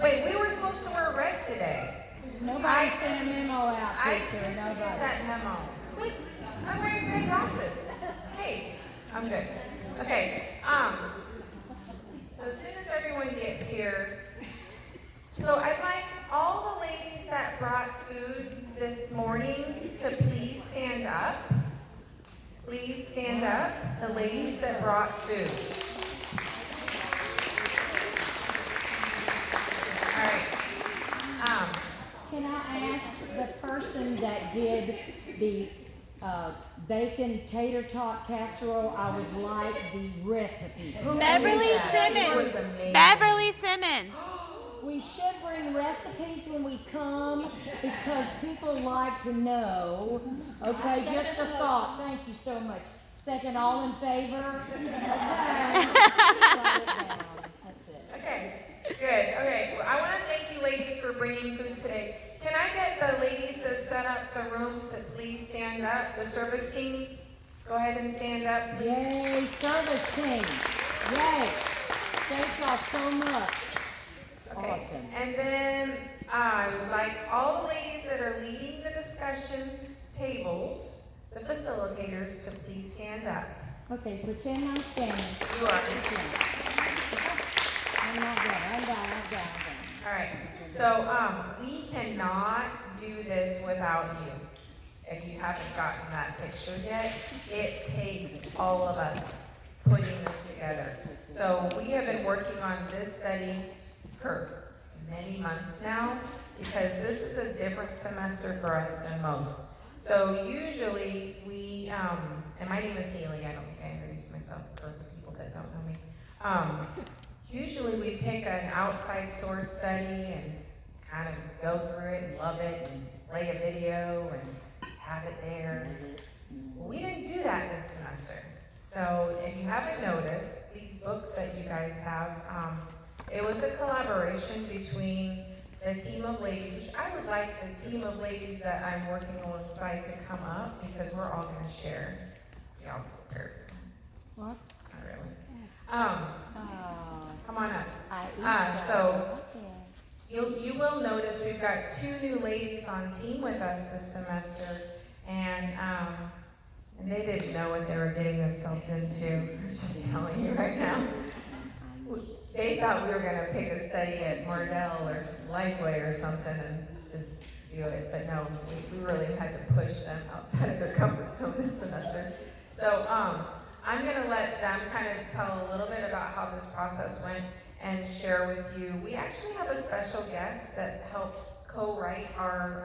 Wait, we were supposed to wear red today. Nobody sent a memo out, I teacher. didn't get Nobody. that memo. Wait, I'm wearing gray glasses. Hey, I'm good. Okay, so as soon as everyone gets here, so I'd like all the ladies that brought food this morning to please stand up. Please stand up, the ladies that brought food. All right. Can I ask the person that did the bacon tater tot casserole, I would like the recipe. Beverly Simmons. Beverly Simmons. We should bring recipes when we come because people like to know. Okay, just a thought. Thank you so much. Second, all in favor? Okay. That's it. Okay, good. Okay, well, I want to thank you ladies for bringing food today. Can I get the ladies that set up the room to please stand up? The service team, go ahead and stand up, please. Yay, service team. Yay. Thank y'all so much. Okay. Awesome. And then I would like all the ladies that are leading the discussion tables, the facilitators, to please stand up. Okay, pretend I'm standing. You are. I'm not good. I'm down. All right. So we cannot do this without you. If you haven't gotten that picture yet, it takes all of us putting this together. So we have been working on this study for many months now because this is a different semester for us than most. So usually we, and my name is Haley, I don't think I introduced myself for the people that don't know me. Usually we pick an outside source study and kind of go through it and love it and play a video and have it there. We didn't do that this semester. So if you haven't noticed, these books that you guys have, it was a collaboration between the team of ladies, which I would like the team of ladies that I'm working alongside to come up because we're all going to share. Y'all prepared? What? Not really. Come on up. So you will notice we've got 2 new ladies on team with us this semester, and they didn't know what they were getting themselves into. I'm just telling you right now. They thought we were going to pick a study at Mardell or Lifeway or something and just do it, but no, we really had to push them outside of their comfort zone this semester. So I'm going to let them kind of tell a little bit about how this process went and share with you. We actually have a special guest that helped co-write our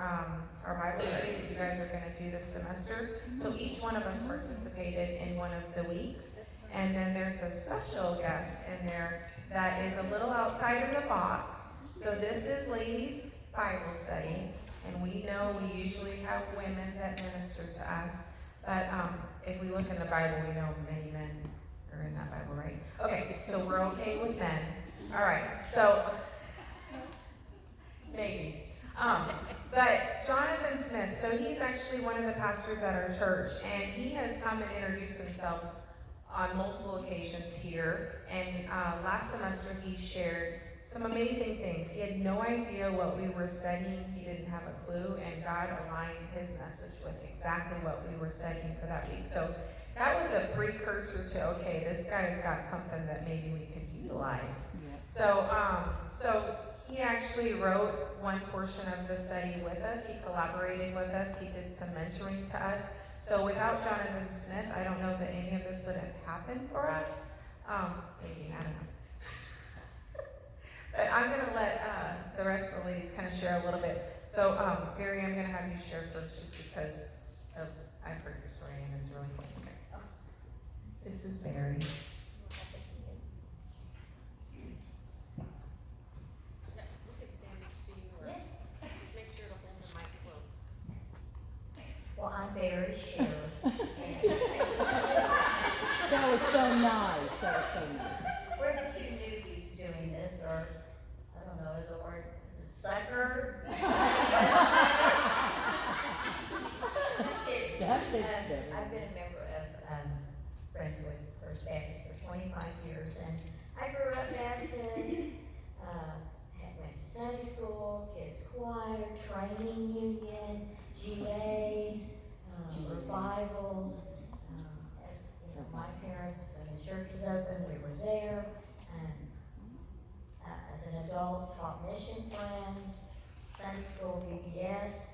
Bible study that you guys are going to do this semester. So each one of us participated in one of the weeks. And then there's a special guest in there that is a little outside of the box. So this is Ladies Bible Study. And we know we usually have women that minister to us. But if we look in the Bible, we know many men are in that Bible, right? Okay, so we're okay with men. All right, so maybe. But Jonathan Smith, so he's actually one of the pastors at our church, and he has come and introduced himself on multiple occasions here. And last semester he shared some amazing things. He had no idea what we were studying. He didn't have a clue, and God aligned his message with exactly what we were studying for that week. So that was a precursor to, okay, this guy's got something that maybe we could utilize. So he actually wrote one portion of the study with us. He collaborated with us. He did some mentoring to us. So without Jonathan Smith, I don't know that any of this would have happened for us. Maybe, I don't know. But I'm going to let the rest of the ladies kind of share a little bit. So, Barry, I'm going to have you share first just because I've heard your story and it's really funny. Okay. This is Barry. Well, I'm Barry Scherer. That was so nice. We're the 2 newbies doing this, or I don't know, is it sucker? I've been a member of Friendswood First Baptist for 25 years, and I grew up Baptist, adult, taught Mission Friends, Sunday School VBS.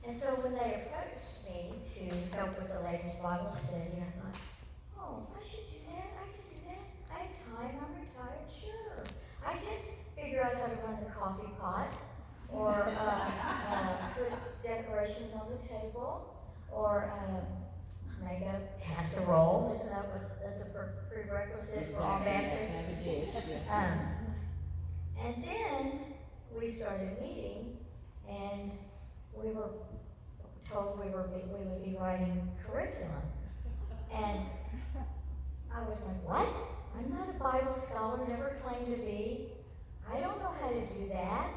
And so when they approached me to help with the latest Bible study, I thought, oh, I should do that. I can do that. I have time. I'm retired. Sure. I can figure out how to run the coffee pot or put decorations on the table or make a casserole. Isn't that what that's a prerequisite for all Baptists? And then we started meeting, and we were told we would be writing curriculum. And I was like, what? I'm not a Bible scholar, never claimed to be. I don't know how to do that.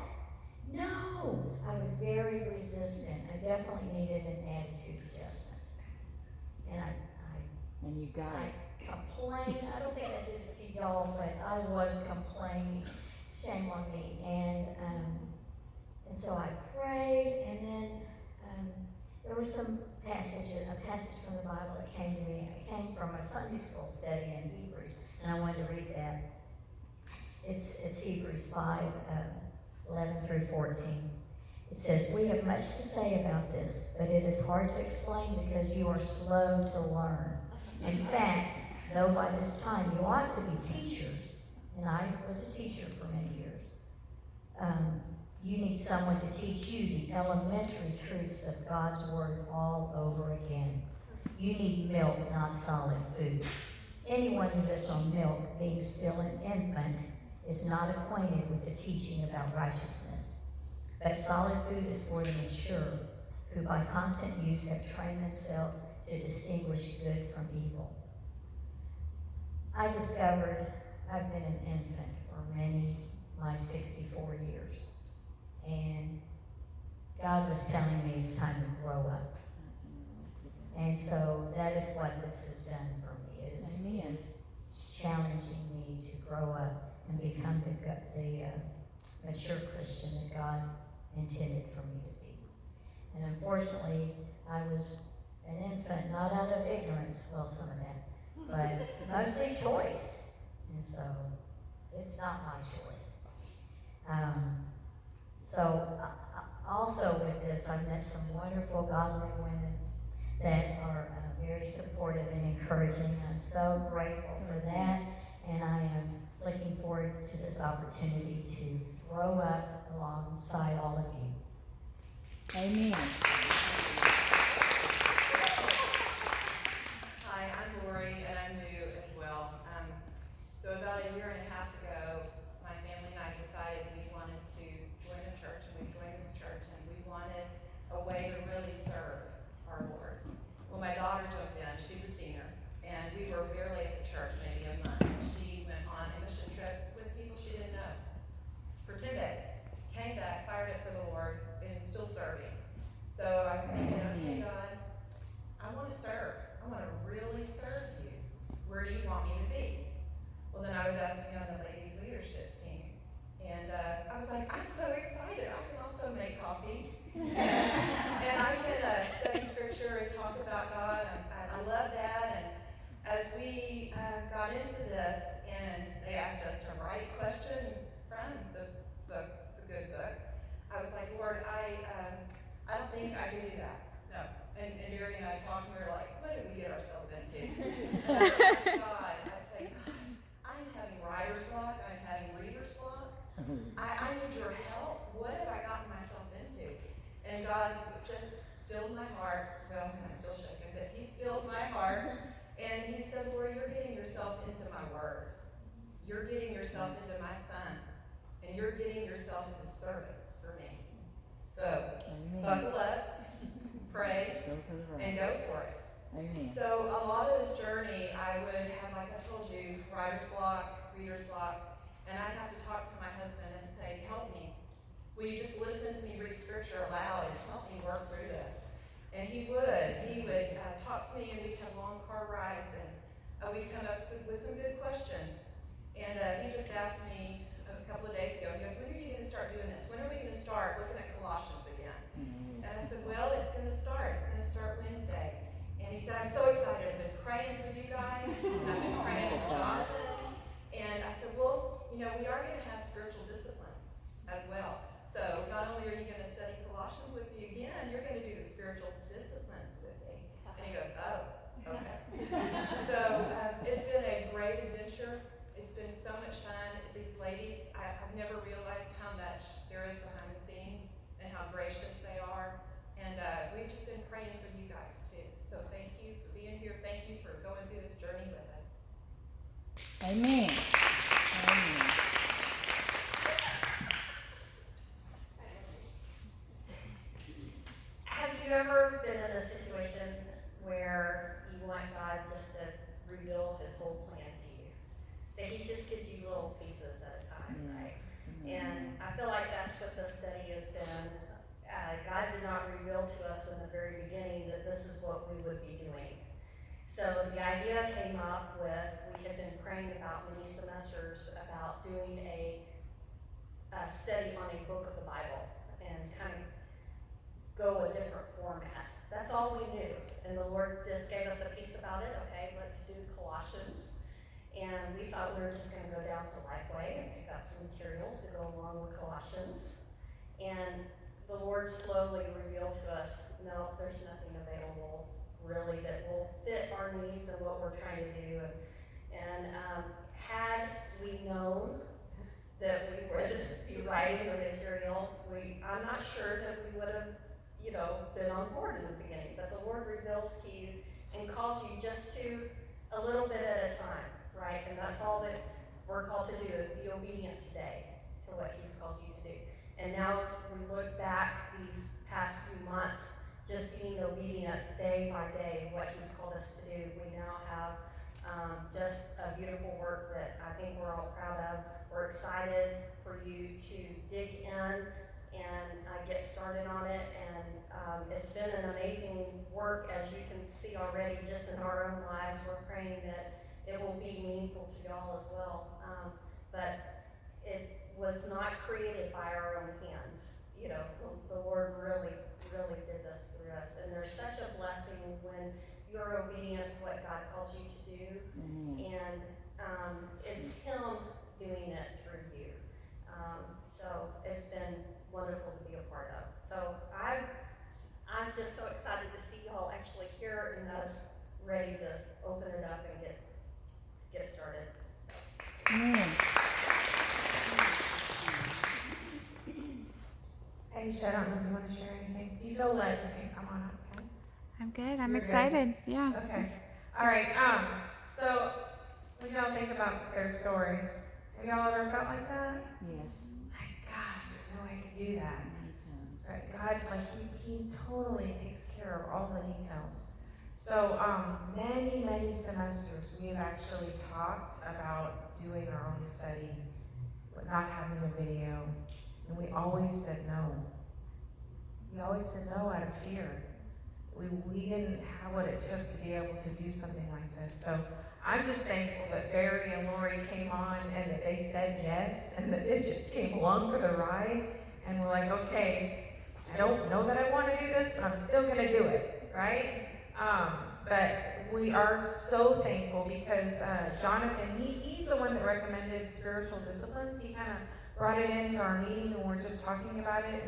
No, I was very resistant. I definitely needed an attitude adjustment. And And you got it. I complained. I don't think I did it to y'all, but I was complaining. Shame on me. And so I prayed, and then there was a passage from the Bible that came to me. It came from a Sunday school study in Hebrews, and I wanted to read that. It's Hebrews 5, 11 through 14. It says, we have much to say about this, but it is hard to explain because you are slow to learn. In fact, though by this time you ought to be teachers, and I was a teacher for many years, you need someone to teach you the elementary truths of God's Word all over again. You need milk, not solid food. Anyone who lives on milk, being still an infant, is not acquainted with the teaching about righteousness. But solid food is for the mature, who by constant use have trained themselves to distinguish good from evil. I discovered I've been an infant for my 64 years. And God was telling me it's time to grow up. And so that is what this has done for me. It is challenging me to grow up and become the mature Christian that God intended for me to be. And unfortunately, I was an infant, not out of ignorance, well, some of that, but mostly choice. And so it's not my choice. Also with this, I've met some wonderful, godly women that are very supportive and encouraging. I'm so grateful for that, and I am looking forward to this opportunity to grow up alongside all of you. Amen. Hi, I'm Lori, and I'm new as well. So about a year and a half ago, my family and I decided we wanted to join a church, and we joined this church, and we wanted a way to really serve our Lord. Well, my daughter jumped in. She's a senior, and we were barely at the church, maybe a month. She went on a mission trip with people she didn't know for 10 days. Came back, fired up for the Lord, and is still serving. So I was thinking, okay, God, I want to serve. I want to really serve you. Where do you want me to be? Well, then I was asked to be on the ladies' leadership team. And I was like, I'm so excited. I can also make coffee. And I can study scripture and talk about God. I love that. And as we got into this, and they asked us to write questions from the book, the good book, I was like, Lord, I don't think I can do that. No. And Mary and I talked, and we were like, what did we get ourselves into? And I asked God, I was like, God, I'm having writer's block, I'm having reader's block. I need your help. What have I gotten myself into? And God just stilled my heart. Well, I'm still shaking, but he stilled my heart. And he said, Lord, you're getting yourself into my word. You're getting yourself into my son. And you're getting yourself into service for me. So, buckle up, pray, and go for it. Amen. So a lot of this journey, I would have, like I told you, writer's block, reader's block, and I'd have to talk to my husband and say, help me. Will you just listen to me read scripture aloud and help me work through this? And he would. He would talk to me, and we'd have long car rides, and we'd come up with some good questions. And he just asked me a couple of days ago, he goes, when are you going to start doing this? When are we going to start looking at Colossians again? And I said, well, it's going to start. It's going to start Wednesday. And he said, I'm so excited. I've been praying for you guys. And I've been praying for Jonathan. And I said, well, we are going to have spiritual disciplines. as well. So not only are you going to study Colossians with me again, you're going to do the spiritual disciplines with me. And he goes, oh, okay. So it's been a great adventure. It's been so much fun. These ladies, I've never realized how much there is behind the scenes and how gracious they are. And we've just been praying for you guys too. So thank you for being here. Thank you for going through this journey with us. Amen. Amen. Have you ever been in a situation where you want God just to reveal his whole plan to you? That he just gives you little pieces at a time, right? And I feel like that's what this study has been. God did not reveal to us in the very beginning that this is what we would be doing. So the idea came up with, we had been praying about many semesters about doing a study on a book of the Bible and kind of go a different format. That's all we knew. And the Lord just gave us a piece about it. Okay, let's do Colossians. And we thought we were just going to go down to Lifeway and pick up some materials to go along with Colossians. And the Lord slowly revealed to us, no, there's nothing available really that will fit our needs and what we're trying to do. And had we known that we would be writing the material, I'm not sure that we would have, been on board in the beginning. But the Lord reveals to you and calls you just to a little bit at a time, right? And that's all that we're called to do, is be obedient today to what he's called you to do. And now we look back these past few months, just being obedient day by day, what he's called us to do. We now have just a beautiful work that I think we're all proud of. We're excited for you to dig in and get started on it. And it's been an amazing work, as you can see already, just in our own lives. We're praying that it will be meaningful to y'all as well. But it was not created by our own hands. The Lord really, really did this through us. And there's such a blessing when you're obedient to what God calls you to do. Mm-hmm. And it's him doing it through you. So it's been wonderful to be a part of. So I'm just so excited to see y'all actually here and us ready to open it up and get started. Amen. Aisha, I don't know if you want to share anything. If you feel led, you can come on up, okay? I'm good. I'm You're excited. good? Yeah. Okay. All right. So when y'all think about their stories, have y'all ever felt like that? Yes. My gosh, there's no way I could do that. Right? God, he totally takes care of all the details. So many semesters we've actually talked about doing our own study, but not having a video. And we always said no. We always said no out of fear. We didn't have what it took to be able to do something like this. So I'm just thankful that Barry and Lori came on and that they said yes and that it just came along for the ride. And we're like, okay, I don't know that I want to do this, but I'm still going to do it, right? But we are so thankful because Jonathan, he's the one that recommended spiritual disciplines. He kind of brought it into our meeting and we're just talking about it.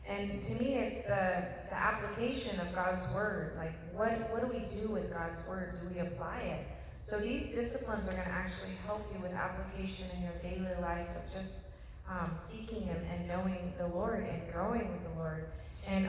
And to me, it's the application of God's word. Like, what do we do with God's word? Do we apply it? So these disciplines are going to actually help you with application in your daily life of just seeking and knowing the Lord and growing with the Lord. And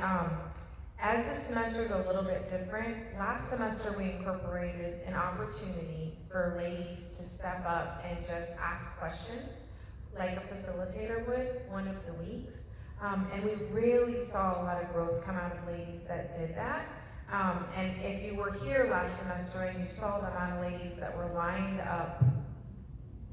as the semester is a little bit different, last semester we incorporated an opportunity for ladies to step up and just ask questions like a facilitator would one of the weeks. And we really saw a lot of growth come out of ladies that did that. And if you were here last semester and you saw the amount of ladies that were lined up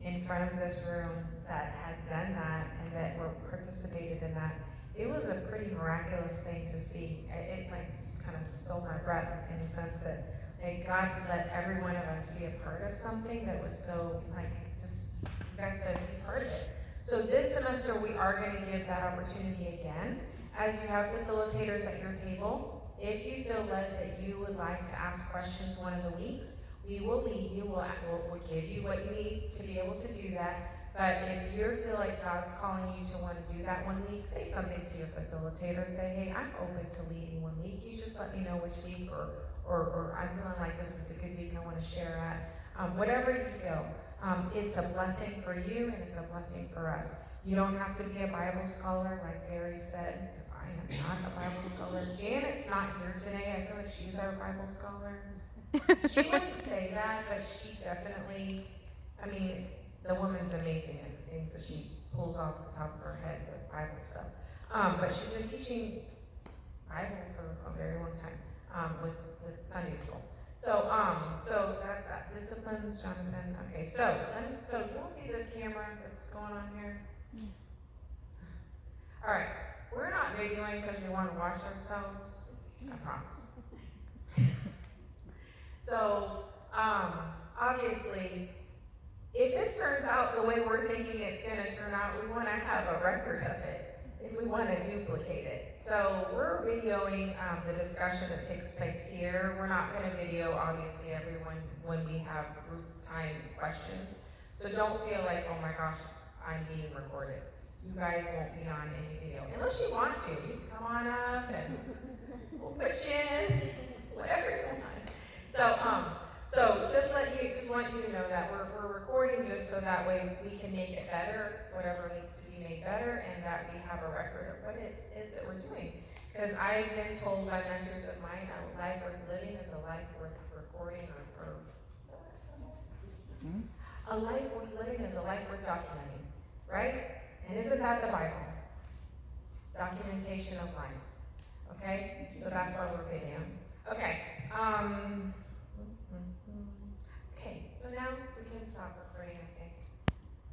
in front of this room that had done that and that were participated in that, it was a pretty miraculous thing to see. It like just kind of stole my breath in the sense that like God let every one of us be a part of something that was so like just we got to be part of it. So this semester we are going to give that opportunity again. As you have facilitators at your table, if you feel led that you would like to ask questions one of the weeks, we will lead you. We'll give you what you need to be able to do that. But if you feel like God's calling you to want to do that one week, say something to your facilitator. Say, hey, I'm open to leading one week. You just let me know which week, or I'm feeling like this is a good week I want to share at. Whatever you feel. It's a blessing for you and it's a blessing for us. You don't have to be a Bible scholar, like Barry said, because I am not a Bible scholar. Janet's not here today. I feel like she's our Bible scholar. She wouldn't say that, but she definitely, I mean, the woman's amazing at the things that she pulls off the top of her head with Bible stuff. But she's been teaching Bible for a very long time with Sunday school. So that's that. Disciplines, Jonathan. Okay, so you all see this camera that's going on here? All right, we're not videoing because we want to watch ourselves. I promise. So, obviously, if this turns out the way we're thinking it's going to turn out, we want to have a record of it if we want to duplicate it. So we're videoing the discussion that takes place here. We're not going to video, obviously, everyone when we have group time questions. So don't feel like, oh my gosh, I'm being recorded. You guys won't be on any video. Unless you want to. You can come on up and we'll put you in, whatever you want. So just want you to know that we're recording just so that way we can make it better, whatever needs to be made better, and that we have a record of what it is that we're doing. Because I've been told by mentors of mine, a life worth living is a life worth recording a life worth living is a life worth documenting, right? And isn't that the Bible? Documentation of lives. Okay? So that's why we're videoing.